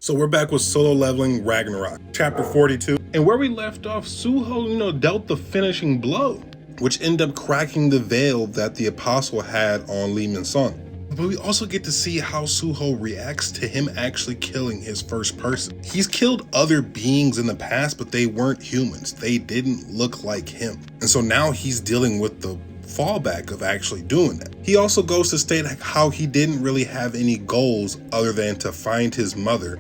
So we're back with solo leveling Ragnarok, chapter 42. And where we left off, Suho, dealt the finishing blow, which ended up cracking the veil that the apostle had on Lee Min-sung. But we also get to see how Suho reacts to him actually killing his first person. He's killed other beings in the past, but they weren't humans. They didn't look like him. And so now he's dealing with the fallback of actually doing that. He also goes to state how he didn't really have any goals other than to find his mother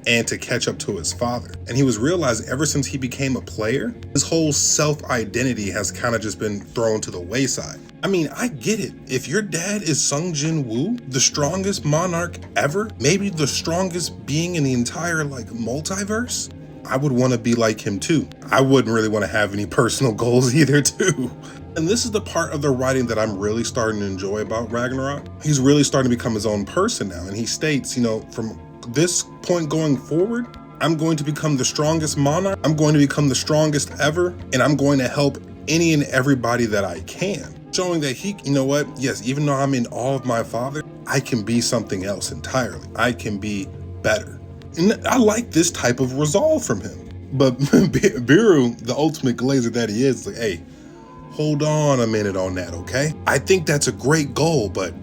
and to catch up to his father. And he was realizing ever since he became a player, his whole self-identity has kind of just been thrown to the wayside. I mean, I get it. If your dad is Sung Jin-Woo, the strongest monarch ever, maybe the strongest being in the entire multiverse, I would want to be like him too. I wouldn't really want to have any personal goals either too. And this is the part of the writing that I'm really starting to enjoy about Ragnarok. He's really starting to become his own person now. And he states, from this point going forward, I'm going to become the strongest monarch. I'm going to become the strongest ever. And I'm going to help any and everybody that I can. Showing that he, yes, even though I'm in awe of my father, I can be something else entirely. I can be better. And I like this type of resolve from him. But Biru, the ultimate glazer that he is, like, hey, hold on a minute on that, okay? I think that's a great goal, but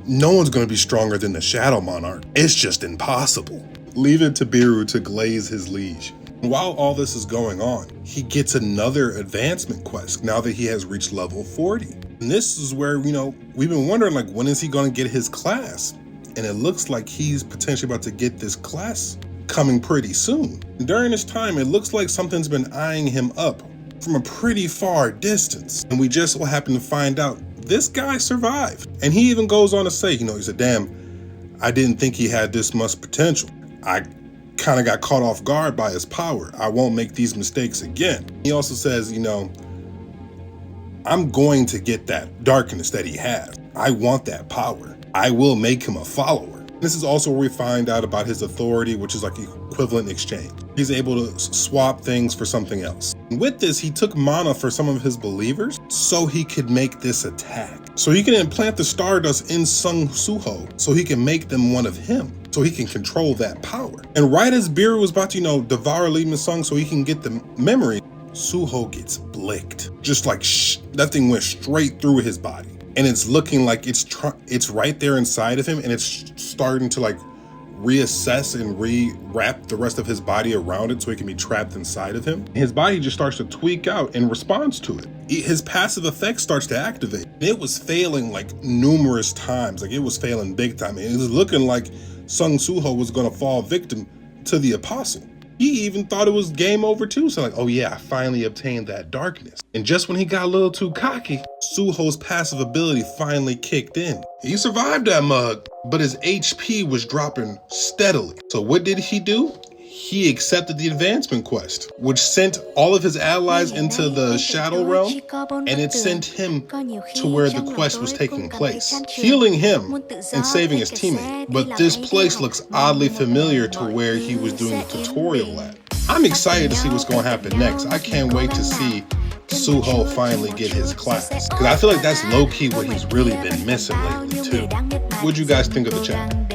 no one's gonna be stronger than the Shadow Monarch. It's just impossible. Leave it to Biru to glaze his liege. While all this is going on, he gets another advancement quest now that he has reached level 40. And this is where, we've been wondering, when is he gonna get his class? And it looks like he's potentially about to get this class coming pretty soon. And during this time, it looks like something's been eyeing him up from a pretty far distance. And we just so happen to find out this guy survived. And he even goes on to say, he said, damn, I didn't think he had this much potential. I kind of got caught off guard by his power. I won't make these mistakes again. He also says, I'm going to get that darkness that he has. I want that power. I will make him a follower. This is also where we find out about his authority, which is like equivalent exchange. He's able to swap things for something else. And with this, he took mana for some of his believers so he could make this attack. So he can implant the Stardust in Sung Suho so he can make them one of him. So he can control that power. And right as Biru was about to, devour Lee Min-sung so he can get the memory, Suho gets blicked. Just like that thing went straight through his body. And it's looking like it's right there inside of him, and it's starting to reassess and rewrap the rest of his body around it so he can be trapped inside of him. His body just starts to tweak out in response to it. His passive effect starts to activate. It was failing numerous times. It was failing big time. It was looking like Sung Suho was gonna fall victim to the apostle. He even thought it was game over too. So oh yeah, I finally obtained that darkness. And just when he got a little too cocky, Suho's passive ability finally kicked in. He survived that mug, but his HP was dropping steadily. So what did he do? He accepted the advancement quest, which sent all of his allies into the Shadow Realm, and it sent him to where the quest was taking place, healing him and saving his teammate. But this place looks oddly familiar to where he was doing the tutorial at. I'm excited to see what's going to happen next. I can't wait to see Suho finally get his class, because I feel like that's low-key what he's really been missing lately too. What'd you guys think of the chapter?